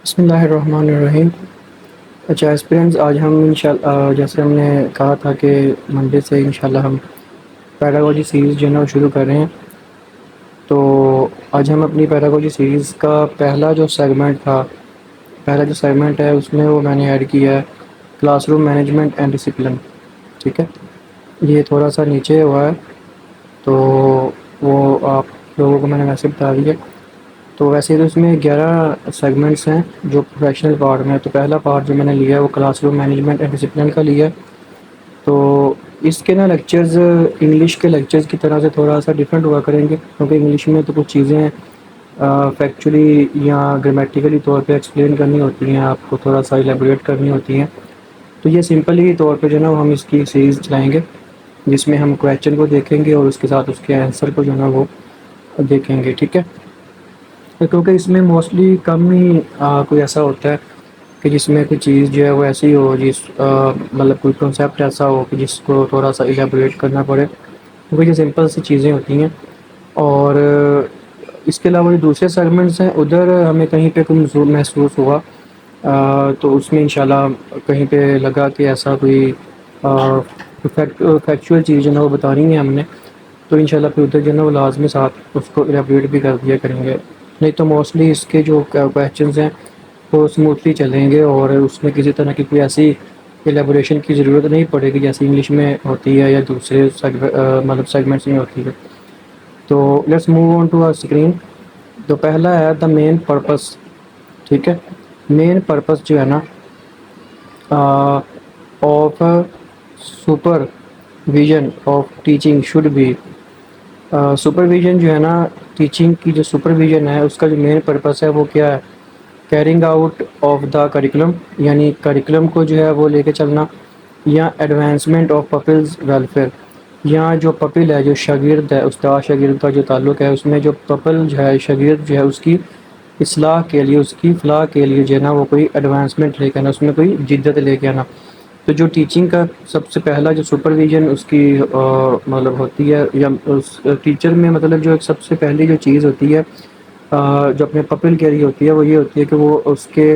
بسم اللہ الرحمن الرحیم۔ اچھا اسپرینٹس، آج ہم انشاءاللہ جیسے ہم نے کہا تھا کہ منڈے سے انشاءاللہ ہم پیڈاگوجی سیریز جو ہے نا وہ شروع کر رہے ہیں۔ تو آج ہم اپنی پیڈاگوجی سیریز کا پہلا جو سیگمنٹ ہے اس میں وہ میں نے ایڈ کیا ہے classroom management and discipline. ٹھیک ہے، یہ تھوڑا سا نیچے ہوا ہے تو وہ آپ لوگوں کو میں نے ویسے بتا دیا۔ تو ویسے تو اس میں 11 سیگمنٹس ہیں جو پروفیشنل پارٹ میں، تو پہلا پارٹ جو میں نے لیا ہے وہ class room management and discipline کا لیا ہے۔ تو اس کے نا لیکچرز انگلش کے لیکچرز کی طرح سے تھوڑا سا ڈیفرنٹ ہوا کریں گے، کیونکہ انگلش میں تو کچھ چیزیں فیکچولی یا گرامیٹیکلی طور پہ ایکسپلین کرنی ہوتی ہیں، آپ کو تھوڑا سا ایلیبوریٹ کرنی ہوتی ہیں۔ تو یہ سمپل ہی طور پہ جو ہے نا ہم اس کی سیریز چلائیں گے، جس میں ہم کویسچن کو دیکھیں گے اور اس کے ساتھ اس کے آنسر کو جو ہے نا وہ دیکھیں گے۔ ٹھیک ہے، کیونکہ اس میں موسٹلی کم ہی کوئی ایسا ہوتا ہے کہ جس میں کوئی چیز جو ہے وہ ایسی ہو، مطلب کوئی کنسیپٹ ایسا ہو کہ جس کو تھوڑا سا ایلیبوریٹ کرنا پڑے، کیونکہ یہ سمپل سی چیزیں ہوتی ہیں۔ اور اس کے علاوہ جو دوسرے سیگمنٹس ہیں ادھر ہمیں کہیں پہ کوئی محسوس ہوا تو اس میں انشاءاللہ کہیں پہ لگا کہ ایسا کوئی فیکچوئل چیز جو ہے نا وہ بتانی ہے ہم نے، تو انشاءاللہ پھر ادھر جو ہے نا وہ لازمی ساتھ اس کو ایلیبوریٹ بھی کر دیا کریں گے۔ نہیں تو موسٹلی اس کے جو کویسچنز ہیں وہ اسموتھلی چلیں گے اور اس میں کسی طرح کی کوئی ایسی ایلیبوریشن کی ضرورت نہیں پڑے گی جیسے انگلش میں ہوتی ہے یا دوسرے مطلب سیگمنٹس میں ہوتی ہے۔ تو let's move on to our screen. تو پہلا ہے دا مین پرپس۔ ٹھیک ہے، مین پرپس جو ہے نا of supervision of teaching should be, supervision جو ہے نا ٹیچنگ کی جو سپرویژن ہے اس کا جو مین پرپس ہے وہ کیا ہے؟ Carrying out of the curriculum, یعنی کریکولم کو جو ہے وہ لے کے چلنا، یا ایڈوانسمنٹ آف پپلز ویلفیئر، یا جو پپل ہے جو شاگرد ہے، استاد شاگرد کا جو تعلق ہے اس میں جو پپل جو ہے شاگرد جو ہے اس کی اصلاح کے لیے، اس کی فلاح کے لیے جو ہے نا وہ کوئی ایڈوانسمنٹ لے کے آنا، اس میں کوئی جدت لے کے آنا۔ تو جو ٹیچنگ کا سب سے پہلا جو سپرویژن اس کی مطلب ہوتی ہے، یا اس ٹیچر میں مطلب جو سب سے پہلی جو چیز ہوتی ہے جو اپنے پپل کے لیے ہوتی ہے وہ یہ ہوتی ہے کہ وہ اس کے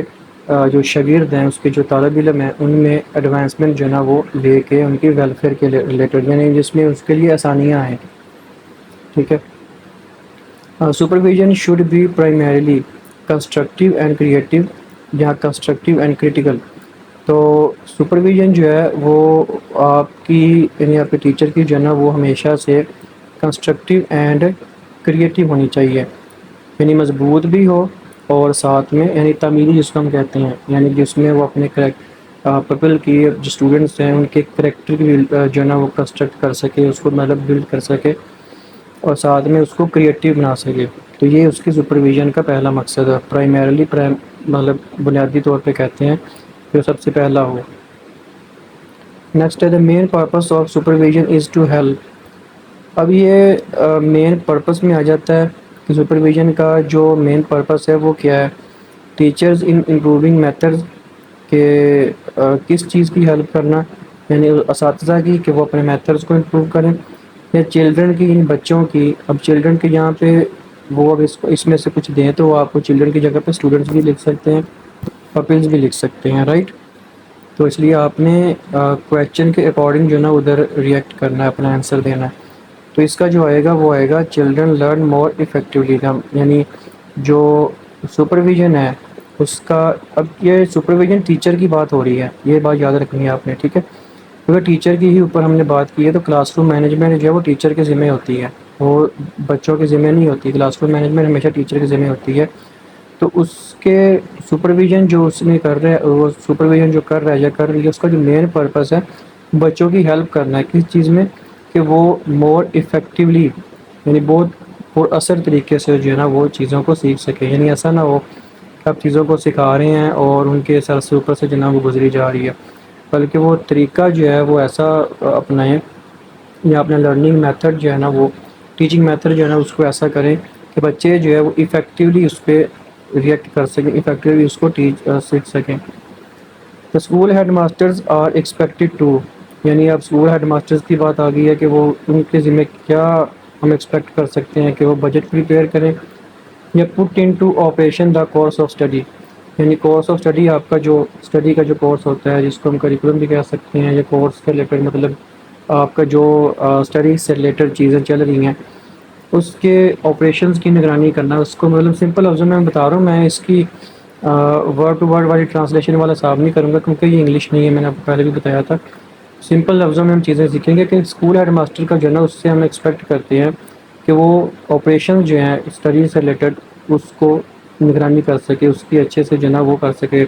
جو شاگرد ہیں، اس کے جو طالب علم ہیں، ان میں ایڈوانسمنٹ جو ہے نا وہ لے کے ان کی ویلفیئر کے ریلیٹڈ، یعنی جس میں اس کے لیے آسانیاں ہیں۔ ٹھیک ہے، supervision should be primarily constructive and creative یا کنسٹرکٹیو اینڈ کریٹیکل۔ تو سپرویژن جو ہے وہ آپ کی یعنی آپ کے ٹیچر کی جو ہے نا وہ ہمیشہ سے کنسٹرکٹیو اینڈ کریٹیو ہونی چاہیے، یعنی مضبوط بھی ہو اور ساتھ میں یعنی تعمیری جس کو ہم کہتے ہیں، یعنی جس میں وہ اپنے پپل کی جو اسٹوڈنٹس ہیں ان کے کریکٹر کی جو ہے نا وہ کنسٹرکٹ کر سکے، اس کو مطلب بلڈ کر سکے اور ساتھ میں اس کو کریٹیو بنا سکے۔ تو یہ اس کی سپرویژن کا پہلا مقصد ہے، پرائمریلی مطلب بنیادی طور پہ کہتے ہیں جو سب سے پہلا ہو۔ نیکسٹ ہے the main purpose of supervision is to help. اب یہ مین پرپس میں آ جاتا ہے کہ سپرویژن کا جو مین پرپس ہے وہ کیا ہے؟ ٹیچرز ان امپروونگ میتھڈز، کہ کس چیز کی ہیلپ کرنا، یعنی اساتذہ کی کہ وہ اپنے میتھڈز کو امپروو کریں، یا چلڈرن کی یعنی بچوں کی۔ اب چلڈرن کے یہاں پہ وہ اب اس میں سے کچھ دیں تو آپ کو چلڈرن کی جگہ پہ اسٹوڈنٹس بھی لکھ سکتے ہیں، پپلز بھی لکھ سکتے ہیں، رائٹ؟ تو اس لیے آپ نے کویسچن کے اکارڈنگ جو ہے نا ادھر ریئیکٹ کرنا ہے، اپنا آنسر دینا ہے۔ تو اس کا جو آئے گا وہ آئے گا چلڈرن لرن مور افیکٹولی، یعنی جو سپرویژن ہے اس کا، اب یہ سپرویژن ٹیچر کی بات ہو رہی ہے، یہ بات یاد رکھنی ہے آپ نے، ٹھیک ہے؟ کیونکہ ٹیچر کی ہی اوپر ہم نے بات کی ہے، تو کلاس روم مینجمنٹ جو ہے وہ ٹیچر کے ذمہ ہوتی ہے، وہ بچوں کے ذمہ نہیں ہوتی۔ کلاس روم مینجمنٹ ہمیشہ ٹیچر کے ذمہ ہوتی ہے۔ تو اس کے سپرویژن جو اس میں کر رہا ہے، وہ سپرویژن جو کر رہا ہے یا کر رہی ہے، اس کا جو مین پرپس ہے بچوں کی ہیلپ کرنا ہے، کس چیز میں؟ کہ وہ مور افیکٹولی یعنی بہت پر اثر طریقے سے جو ہے نا وہ چیزوں کو سیکھ سکے، یعنی ایسا نہ ہو کہ آپ چیزوں کو سکھا رہے ہیں اور ان کے سر سے اوپر سے جو ہے نا وہ گزری جا رہی ہے، بلکہ وہ طریقہ جو ہے وہ ایسا اپنائیں یا اپنا لرننگ میتھڈ جو ہے نا وہ ٹیچنگ میتھڈ جو ہے نا اس کو ایسا کریں کہ بچے جو ہے وہ ایفیکٹولی اس پہ ریئیکٹ کر سکیں، ایفیکٹولی اس کو سیکھ سکیں۔ تو school headmasters are expected to, یعنی اب اسکول ہیڈ ماسٹرز کی بات آ گئی ہے کہ وہ ان کے ذمہ کیا ہم ایکسپیکٹ کر سکتے ہیں کہ وہ بجٹ پریپیئر کریں یا put in to operation the course of study, یعنی کورس آف اسٹڈی آپ کا جو اسٹڈی کا جو کورس ہوتا ہے، جس کو ہم کریکولم بھی کہہ سکتے ہیں، یا کورس کے ریلیٹڈ مطلب آپ کا جو اسٹڈی سے ریلیٹڈ چیزیں چل رہی ہیں اس کے آپریشنز کی نگرانی کرنا، اس کو مطلب سمپل لفظوں میں بتا رہا ہوں، میں اس کی ورڈ ٹو ورڈ والی ٹرانسلیشن والا صاحب نہیں کروں گا کیونکہ یہ انگلش نہیں ہے، میں نے آپ کو پہلے بھی بتایا تھا۔ سمپل لفظوں میں ہم چیزیں سیکھیں گے کہ اسکول ہیڈ ماسٹر کا جو ہے نا، اس سے ہم ایکسپیکٹ کرتے ہیں کہ وہ آپریشن جو ہیں اسٹڈی سے ریلیٹڈ اس کو نگرانی کر سکے، اس کی اچھے سے جو ہے نا وہ کر سکے۔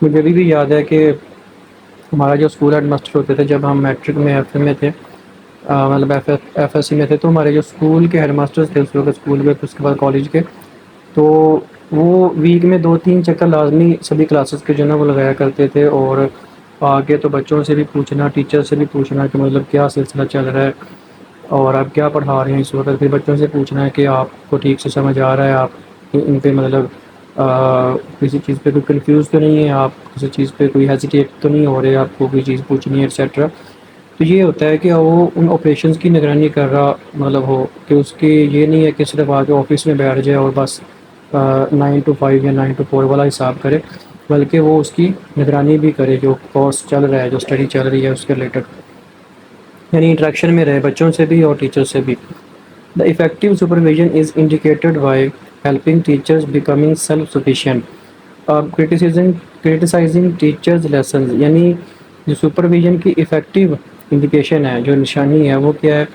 مجھے ابھی بھی یاد ہے کہ ہمارا جو اسکول ہیڈ ماسٹر ہوتے تھے جب ہم میٹرک میں ایف اے میں تھے، مطلب ایف ایس سی میں تھے، تو ہمارے جو اسکول کے ہیڈ ماسٹرز تھے اس وقت، اسکول کے اس کے بعد کالج کے، تو وہ ویک میں 2-3 چکر لازمی سبھی کلاسز کے جو ہے نا وہ لگایا کرتے تھے، اور آگے تو بچوں سے بھی پوچھنا، ٹیچر سے بھی پوچھنا کہ مطلب کیا سلسلہ چل رہا ہے اور آپ کیا پڑھا رہے ہیں اس وقت، پھر بچوں سے پوچھنا ہے کہ آپ کو ٹھیک سے سمجھ آ رہا ہے، آپ ان پہ مطلب کسی چیز پہ کوئی کنفیوز تو نہیں ہے، آپ کسی چیز پہ کوئی ہیزیٹیٹ تو نہیں ہو رہے، آپ کو کوئی چیز پوچھنی ہے ایٹسیٹرا۔ تو یہ ہوتا ہے کہ وہ ان آپریشنس کی نگرانی کر رہا مطلب ہو کہ اس کی یہ نہیں ہے کہ صرف آ کے آفس میں بیٹھ جائے اور بس 9 to 5 یا 9 to 4 والا حساب کرے، بلکہ وہ اس کی نگرانی بھی کرے، جو کورس چل رہا ہے، جو اسٹڈی چل رہی ہے اس کے ریلیٹڈ، یعنی انٹریکشن میں رہے بچوں سے بھی اور ٹیچر سے بھی۔ The effective supervision is indicated by helping teachers becoming self-sufficient. Criticizing teachers' lessons، یعنی جو سپرویژن کی افیکٹو انڈیکیشن ہے، جو نشانی ہے وہ کیا ہے؟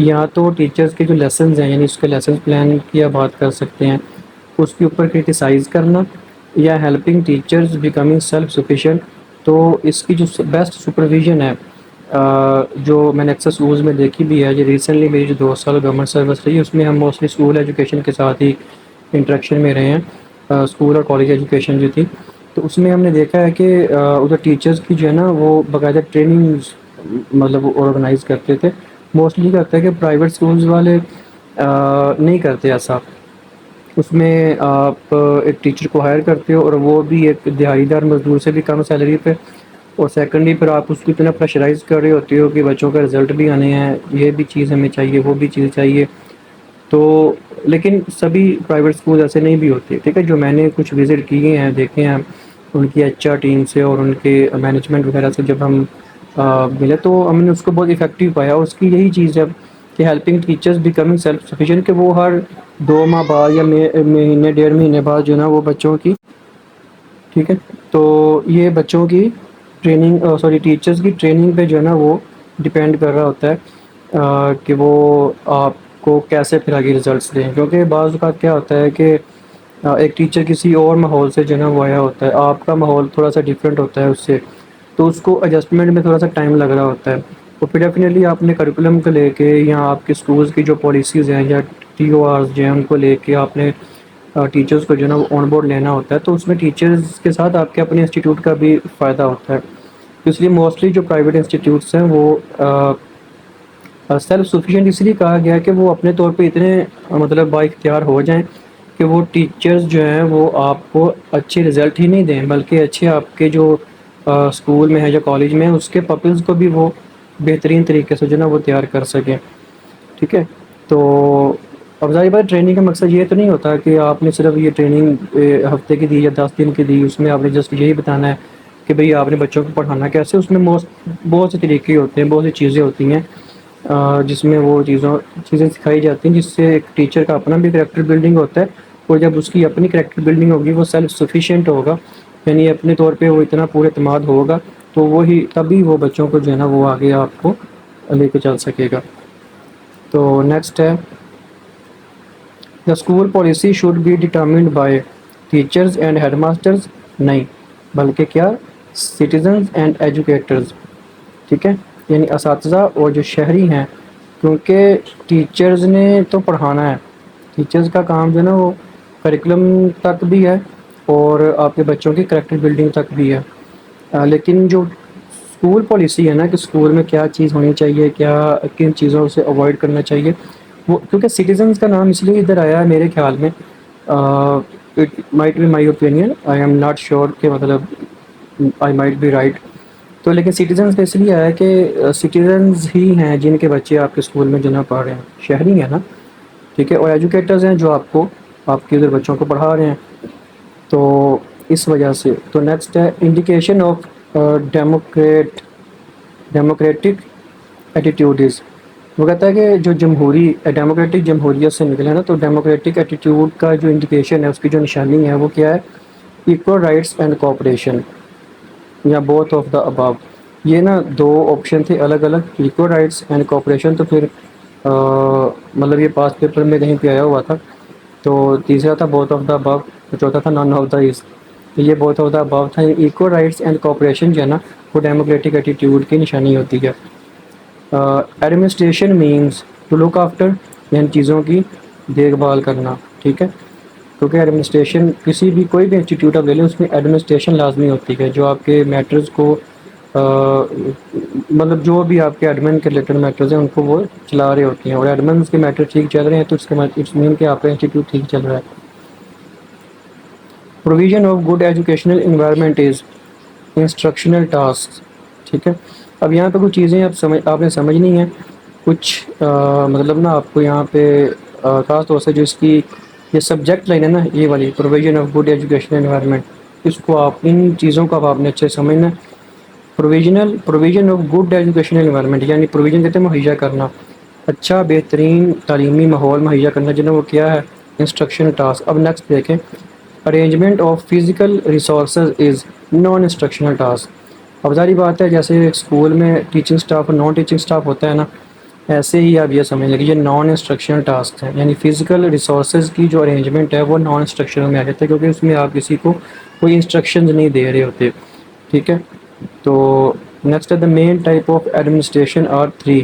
یا تو ٹیچرز کے جو لیسنز ہیں، یعنی اس کے لیسن پلان کی آپ بات کر سکتے ہیں، اس کے اوپر کرٹیسائز کرنا، یا helping teachers becoming self sufficient. تو اس کی جو بیسٹ سپرویژن ہے، جو میں نے اکثر سکولز میں دیکھی بھی ہے، جو ریسنٹلی میری جو 2 سال گورنمنٹ سروس رہی، اس میں ہم موسٹلی اسکول ایجوکیشن کے ساتھ ہی انٹریکشن میں رہے ہیں، اسکول اور کالج ایجوکیشن جو تھی، تو اس میں ہم نے دیکھا ہے کہ ادھر ٹیچرز کی جو ہے نا وہ باقاعدہ ٹریننگز مطلب آرگنائز کرتے تھے۔ موسٹلی کیا ہوتا ہے کہ پرائیویٹ اسکولز والے نہیں کرتے ایسا، اس میں آپ ایک ٹیچر کو ہائر کرتے ہو اور وہ بھی ایک دیہائی دار مزدور سے بھی کم سیلری پہ، اور سیکنڈلی پھر آپ اس کو اتنا پریشرائز کر رہے ہوتے ہو کہ بچوں کا رزلٹ بھی آنے ہیں، یہ بھی چیز ہمیں چاہیے، وہ بھی چیز چاہیے۔ تو لیکن سبھی پرائیویٹ اسکول ایسے نہیں بھی ہوتے، ٹھیک ہے، جو میں نے کچھ وزٹ کیے ہیں، دیکھے ہیں ان کی ایچ آر ٹیم سے اور ان کے مینجمنٹ وغیرہ سے جب ہم ملے، تو ہم نے اس کو بہت افیکٹو پایا، اور اس کی یہی چیز ہے کہ helping teachers becoming self sufficient, کہ وہ ہر 2 ماہ بعد یا مہینے 1.5 مہینے بعد جو ہے نا وہ بچوں کی، ٹھیک ہے، تو یہ بچوں کی ٹریننگ، سوری ٹیچرز کی ٹریننگ پہ جو ہے نا وہ ڈپینڈ کر رہا ہوتا ہے کہ وہ آپ کو کیسے پھر آگے رزلٹس دیں، کیونکہ بعض اوقات کیا ہوتا ہے کہ ایک ٹیچر کسی اور ماحول سے جو ہے نا وہ آیا ہوتا ہے، آپ کا ماحول تھوڑا سا ڈفرینٹ ہوتا ہے اس سے، تو اس کو ایڈجسٹمنٹ میں تھوڑا سا ٹائم لگ رہا ہوتا ہے، تو پھر ڈیفینیٹلی آپ نے کریکولم کو لے کے یا آپ کے اسکولز کی جو پالیسیز ہیں یا ٹی او آرز جو ہیں ان کو لے کے آپ نے ٹیچرز کو جو ہے نا وہ آن بورڈ لینا ہوتا ہے، تو اس میں ٹیچرز کے ساتھ آپ کے اپنے انسٹیٹیوٹ کا بھی فائدہ ہوتا ہے۔ اس لیے موسٹلی جو پرائیویٹ انسٹیٹیوٹس ہیں وہ سیلف سفیشینٹ اس لیے کہا گیا کہ وہ اپنے طور پہ اتنے مطلب با اختیار ہو جائیں کہ وہ ٹیچرز جو ہیں وہ آپ کو اچھے رزلٹ ہی نہیں دیں، بلکہ اچھے آپ کے جو اسکول میں ہے یا کالج میں ہے اس کے پپلز کو بھی وہ بہترین طریقے سے جو ہے نا وہ تیار کر سکیں، ٹھیک ہے۔ تو اب ظاہر بات ٹریننگ کا مقصد یہ تو نہیں ہوتا کہ آپ نے صرف یہ ٹریننگ ہفتے کی دی یا 10 دن کی دی، اس میں آپ نے جسٹ یہی بتانا ہے کہ بھئی آپ نے بچوں کو پڑھانا کیسے، اس میں بہت سے طریقے ہوتے ہیں، بہت سی چیزیں ہوتی ہیں جس میں وہ چیزیں سکھائی جاتی ہیں، جس سے ایک ٹیچر کا اپنا بھی کریکٹر بلڈنگ ہوتا ہے، اور جب اس کی اپنی کریکٹر بلڈنگ ہوگی، وہ سیلف سفیشینٹ ہوگا، یعنی اپنے طور پہ وہ اتنا پورے اعتماد ہوگا، تو وہی تبھی وہ بچوں کو جو ہے نا وہ آگے آپ کو لے کے چل سکے گا۔ تو نیکسٹ ہے the school policy should be determined by teachers and headmasters, نہیں بلکہ کیا، سٹیزنز اینڈ ایجوکیٹرز، ٹھیک ہے، یعنی اساتذہ اور جو شہری ہیں، کیونکہ ٹیچرز نے تو پڑھانا ہے، ٹیچرز کا کام جو ہے نا وہ کریکولم تک بھی ہے اور آپ کے بچوں کی کریکٹر بلڈنگ تک بھی ہے، لیکن جو اسکول پالیسی ہے نا کہ اسکول میں کیا چیز ہونی چاہیے، کیا کن چیزوں سے اوائڈ کرنا چاہیے، وہ کیونکہ سٹیزنز کا نام اس لیے ادھر آیا ہے میرے خیال میں، it might be my opinion, I am not sure کہ مطلب آئی مائٹ بی رائٹ، تو لیکن سٹیزنز کا اس لیے آیا کہ سٹیزنز ہی ہیں جن کے بچے آپ کے اسکول میں جو نا پڑھ رہے ہیں، شہری ہیں نا، ٹھیک ہے، اور ایجوکیٹرز ہیں جو آپ کے ادھر بچوں کو پڑھا رہے ہیں، تو اس وجہ سے. تو نیکسٹ ہے انڈیکیشن آف ڈیموکریٹک ایٹیٹیوڈز. وہ کہتا ہے کہ جو ڈیموکریٹک جمہوریت سے نکلے نا، تو ڈیموکریٹک ایٹیٹیوڈ کا جو انڈیکیشن ہے، اس کی جو نشانی ہے وہ کیا ہے؟ ایکول رائٹس اینڈ کوآپریشن، یا بوتھ آف دا ابو. یہ نا دو آپشن تھے الگ الگ، ایکول رائٹس اینڈ کوآپریشن. تو پھر مطلب یہ پاس پیپر میں کہیں پہ آیا ہوا تھا. تو تیسرا تھا بوتھ آف دا ابو، چوتھا تھا نان آف دا ایز. یہ بہت ہوتا اباؤ تھا. ایکول رائٹس اینڈ کوآپریشن جو ہے نا، وہ ڈیموکریٹک ایٹیٹیوڈ کی نشانی ہوتی ہے. Administration means to look after, یعنی چیزوں کی دیکھ بھال کرنا. ٹھیک ہے، کیونکہ ایڈمنسٹریشن کسی بھی کوئی بھی انسٹیٹیوٹ آپ لے لیں، اس میں ایڈمنسٹریشن لازمی ہوتی ہے، جو آپ کے میٹرز کو مطلب جو بھی آپ کے ایڈمن کے ریلیٹڈ میٹرز ہیں ان کو وہ چلا رہے ہوتے ہیں. اور ایڈمنس کے میٹر ٹھیک چل رہے ہیں تو اس کے بعد اٹس مین کہ آپ کا انسٹیٹیوٹ ٹھیک چل رہا ہے. Provision of good educational environment is instructional task. ٹھیک ہے، اب یہاں پہ کچھ چیزیں آپ نے سمجھنی ہیں. کچھ مطلب نا آپ کو یہاں پہ خاص طور سے جو اس کی یہ سبجیکٹ لائن ہے نا، یہ والی provision of good educational environment, اس کو آپ ان چیزوں کو آپ نے اچھے سمجھنا ہے. Provision of good educational environment, یعنی پروویژن کہتے ہیں مہیا کرنا، اچھا بہترین تعلیمی ماحول مہیا کرنا، جنہیں وہ کیا ہے؟ Instruction task. اب نیکسٹ دیکھیں، arrangement of physical resources is naan instructional task. اب ظاہری بات ہے، جیسے اسکول میں ٹیچنگ اسٹاف اور نان ٹیچنگ اسٹاف ہوتا ہے نا، ایسے ہی آپ یہ سمجھ لیں کہ یہ نان انسٹرکشنل ٹاسک ہے. یعنی فزیکل ریسورسز کی جو ارینجمنٹ ہے وہ نان انسٹرکشنل میں آ جاتا ہے، کیونکہ اس میں آپ کسی کو کوئی انسٹرکشنز نہیں دے رہے ہوتے. ٹھیک ہے، تو نیکسٹ ہے the main type of administration are 3.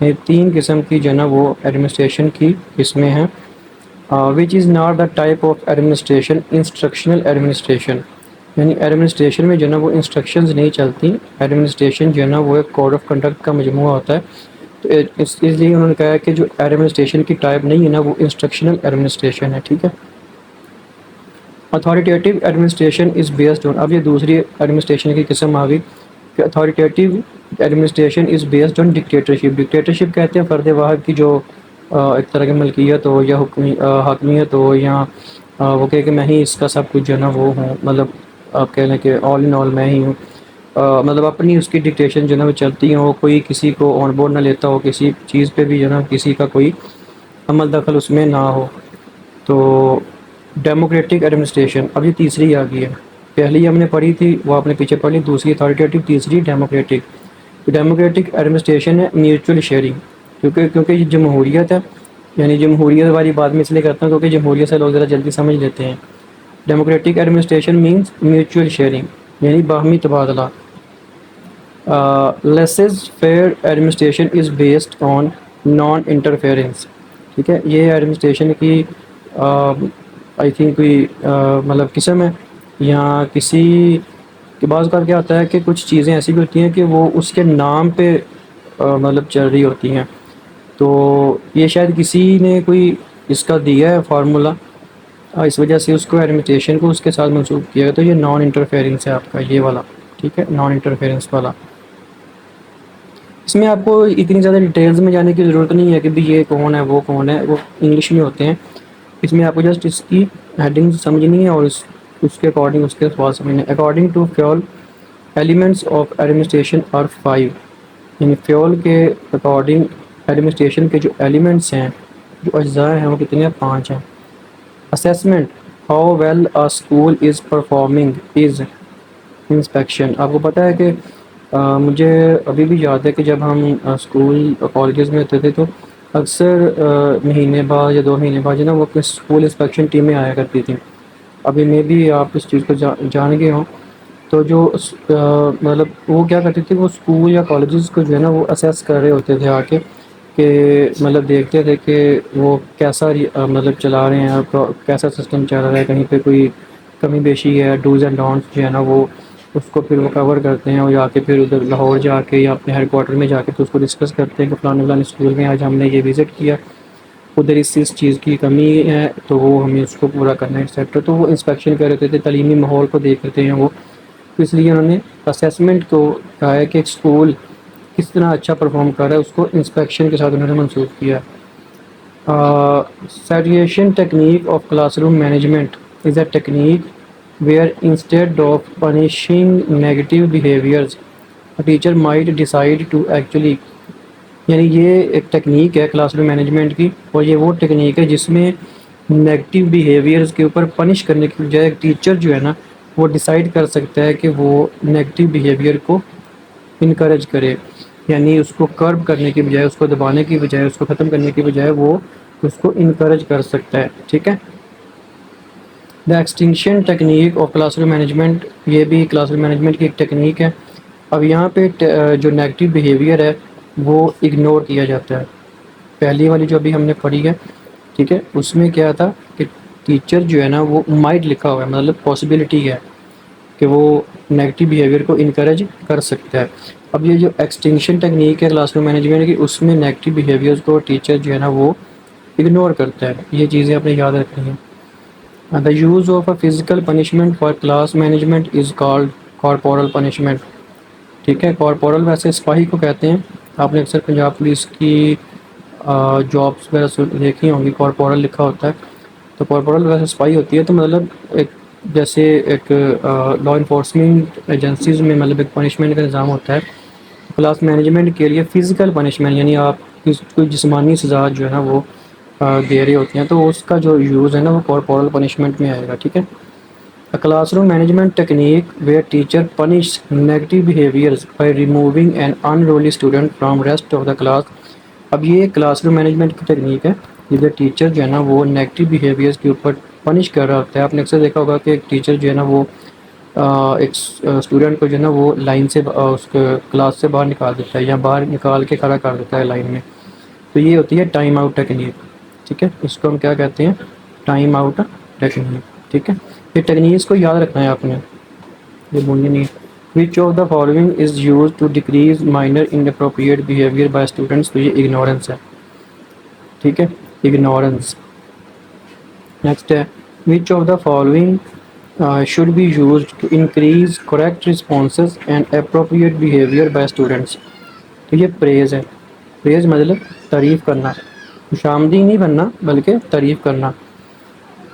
یہ 3 قسم کی جو ہے نا وہ ایڈمنسٹریشن کی قسمیں ہیں. Which is not the type of administration instructional administration. یعنی ایڈمنسٹریشن میں جو ہے نا وہ انسٹرکشنز نہیں چلتی. ایڈمنسٹریشن جو ہے نا وہ ایک کوڈ آف کنڈکٹ کا مجموعہ ہوتا ہے. تو اس لیے انہوں نے کہا ہے کہ جو ایڈمنسٹریشن کی ٹائپ نہیں ہے نا، وہ انسٹرکشنل ایڈمنسٹریشن ہے. ٹھیک ہے، اتھارٹیٹیو ایڈمنسٹریشن از بیسڈ آن. اب یہ دوسری ایڈمنسٹریشن کی قسم آ گئی کہ authoritative administration is based on dictatorship. Dictatorship کہتے ہیں فرد واحد کی جو ایک طرح کی ملکیت ہو یا حاکمیت ہو، یا وہ کہے کہ میں ہی اس کا سب کچھ جو ہے نا وہ ہوں. مطلب آپ کہہ لیں کہ آل ان آل میں ہی ہوں. مطلب اپنی اس کی ڈکٹیشن جو ہے نا وہ چلتی ہیں، وہ کوئی کسی کو آن بورڈ نہ لیتا ہو، کسی چیز پہ بھی جو ہے نا کسی کا کوئی عمل دخل اس میں نہ ہو. تو ڈیموکریٹک ایڈمنسٹریشن اب یہ تیسری آ گئی ہے. پہلی ہم نے پڑھی تھی وہ آپ نے پیچھے پڑھ لی، دوسری اتھارٹیٹیو، تیسری ڈیموکریٹک. ڈیموکریٹک ایڈمنسٹریشن ہے میوچل شیئرنگ، کیونکہ یہ جمہوریت ہے. یعنی جمہوریت والی بات میں اس لیے کرتا ہوں کیونکہ جمہوریت سے لوگ ذرا جلدی سمجھ لیتے ہیں. Democratic administration means mutual sharing, یعنی باہمی تبادلہ. Laissez faire administration is based on non interference. ٹھیک ہے، یہ ایڈمنسٹریشن کی آئی تھنک کوئی مطلب قسم ہے، یا کسی کے بعض کا کیا ہوتا ہے کہ کچھ چیزیں ایسی بھی ہوتی ہیں کہ وہ اس کے نام پہ مطلب چل رہی ہوتی ہیں. تو یہ شاید کسی نے کوئی اس کا دیا ہے فارمولا، اس وجہ سے اس کو ایڈمنسٹریشن کو اس کے ساتھ منسوخ کیا گیا. تو یہ نان انٹرفیئرنس ہے آپ کا یہ والا. ٹھیک ہے، نان انٹرفیئرنس والا. اس میں آپ کو اتنی زیادہ ڈیٹیلز میں جانے کی ضرورت نہیں ہے کہ بھی یہ کون ہے وہ کون ہے، وہ انگلش میں ہوتے ہیں. اس میں آپ کو جسٹ اس کی ہیڈنگ سمجھنی ہے اور اس کے اکارڈنگ اس کے سوال سمجھنے. According to fuel elements of administration are 5. یعنی فیول کے اکارڈنگ ایڈمنسٹریشن کے جو ایلیمنٹس ہیں، جو اجزاء ہیں، وہ کتنے ہیں؟ 5 ہیں. Assessment how well a school is performing is inspection. آپ کو پتہ ہے کہ مجھے ابھی بھی یاد ہے کہ جب ہم اسکول کالجز میں ہوتے تھے تو اکثر مہینے بعد یا 2 مہینے بعد جو نا وہ اپنے اسکول انسپیکشن ٹیمیں آیا کرتی تھیں. ابھی میں بھی آپ اس چیز کو جان گئے ہوں. تو جو مطلب وہ کیا کرتے تھے، وہ اسکول یا کالجز کو جو ہے نا وہ اسیس کر رہے ہوتے تھے آ کے، کہ مطلب دیکھتے تھے کہ وہ کیسا مطلب چلا رہے ہیں، کیسا سسٹم چل رہا ہے، کہیں پہ کوئی کمی بیشی ہے، ڈوز اینڈ ڈونٹس جو ہے نا وہ اس کو پھر وہ کور کرتے ہیں. اور جا کے پھر ادھر لاہور جا کے یا اپنے ہیڈ کوارٹر میں جا کے تو اس کو ڈسکس کرتے ہیں کہ فلاں اسکول میں آج ہم نے یہ وزٹ کیا، ادھر اس چیز کی کمی ہے تو وہ ہمیں اس کو پورا کرنا ہے ایٹسیٹرا. تو وہ انسپیکشن کر رہے تھے، تعلیمی ماحول کو دیکھ رہے ہیں وہ. تو اس لیے انہوں نے اسیسمنٹ کو کہا ہے کہ ایک اسکول کس طرح اچھا پرفارم کر رہا ہے، اس کو انسپیکشن کے ساتھ انہوں نے منسوخ کیا. Segregation technique of classroom management is a technique where instead of punishing negative behaviors a teacher might decide to actually. یعنی یہ ایک ٹیکنیک ہے کلاس روم مینجمنٹ کی، اور یہ وہ ٹیکنیک ہے جس میں نیگیٹو بیہیویئرز کے اوپر پنش کرنے کی بجائے ایک ٹیچر جو ہے نا وہ ڈیسائیڈ کر سکتا ہے کہ وہ نیگیٹو بیہیویئر کو انکریج کرے، یعنی اس کو کرب کرنے کی بجائے، اس کو دبانے کی بجائے، اس کو ختم کرنے کی بجائے وہ اس کو انکریج کر سکتا ہے. ٹھیک ہے. The extinction technique of classroom management, یہ بھی کلاس روم مینجمنٹ کی ایک ٹیکنیک ہے. اب یہاں پہ جو نیگیٹو بیہیویئر ہے وہ اگنور کیا جاتا ہے. پہلی والی جو ابھی ہم نے پڑھی ہے، ٹھیک ہے، اس میں کیا تھا کہ ٹیچر جو ہے نا وہ مائٹ لکھا ہوا ہے، مطلب پاسبلٹی ہے کہ وہ نیگیٹو بیہیویئر کو انکریج کر سکتا ہے. اب یہ جو ایکسٹنکشن ٹیکنیک ہے کلاس روم مینجمنٹ کی، اس میں نیگیٹو بیہیویئرز کو ٹیچر جو ہے نا وہ اگنور کرتا ہے. یہ چیزیں آپ نے یاد رکھنی ہیں. The use of a physical punishment for class management is called corporal punishment. ٹھیک ہے. کارپورل ویسے سپاہی کو کہتے ہیں. آپ نے اکثر پنجاب پولیس کی جابس وغیرہ دیکھی ہوں گی، کارپورل لکھا ہوتا ہے. تو کارپورل ویسے سپاہی ہوتی ہے، تو مطلب ایک جیسے ایک لا انفورسمنٹ ایجنسیز میں مطلب ایک پنشمنٹ کا نظام ہوتا ہے. کلاس مینجمنٹ کے لیے فزیکل پنشمنٹ، یعنی آپ کوئی جسمانی سزا جو ہے نا وہ دے رہے ہوتے ہیں، تو اس کا جو یوز ہے نا وہ کارپورل پنشمنٹ میں آئے گا. ٹھیک ہے. Classroom management technique where teacher punish negative behaviours by removing an unruly student from rest of the class. اب یہ کلاس روم مینجمنٹ کی ٹیکنیک ہے جدھر ٹیچر جو ہے نا وہ نیگیٹو بیہیویئرز کے اوپر پنش کر رہا ہوتا ہے. آپ نے اکثر دیکھا ہوگا کہ ایک ٹیچر جو ہے نا وہ ایک اسٹوڈنٹ کو جو ہے نا وہ لائن سے اس کلاس سے باہر نکال دیتا ہے، یا باہر نکال کے کھڑا کر دیتا ہے لائن میں. تو یہ ہوتی ہے ٹائم آؤٹ ٹیکنیک. ٹھیک ہے. اس کو ہم کیا کہتے ہیں؟ Time out technique. ٹھیک ہے. یہ ٹیکنیکس کو یاد رکھنا ہے آپ نے، یہ بھولنی نہیں. Which of the following is use to decrease minor inappropriate behaviour by students. تو یہ اگنورنس ہے. ٹھیک ہے. اگنورنس. نیکسٹ ہے which of the following should be used to increase correct responses and appropriate behaviour by students. تو یہ پریز ہے. پریز مطلب تعریف کرنا، خوشامدی نہیں بننا بلکہ تعریف کرنا.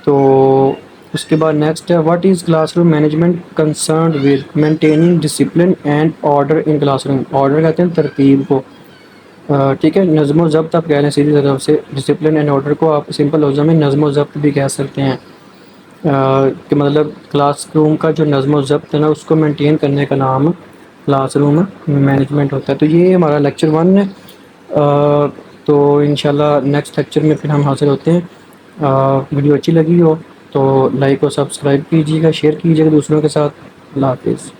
تو اس کے بعد نیکسٹ ہے what is class room management concerned with maintaining discipline and order in class room. Order کہتے ہیں ترتیب کو. ٹھیک ہے. نظم و ضبط آپ کہہ رہے ہیں سیدھی طرف سے. ڈسپلن اینڈ آرڈر کو آپ سمپل لفظوں میں نظم و ضبط بھی کہہ سکتے ہیں، کہ مطلب کلاس روم کا جو نظم و ضبط ہے نا اس کو مینٹین کرنے کا نام کلاس روم مینجمنٹ ہوتا ہے. تو یہ ہمارا لیکچر 1 ہے. تو انشاءاللہ نیکسٹ لیکچر میں پھر ہم حاصل ہوتے ہیں. ویڈیو اچھی لگی ہو تو لائک اور سبسکرائب کیجیے گا، شیئر کیجیے گا دوسروں کے ساتھ. اللہ حافظ.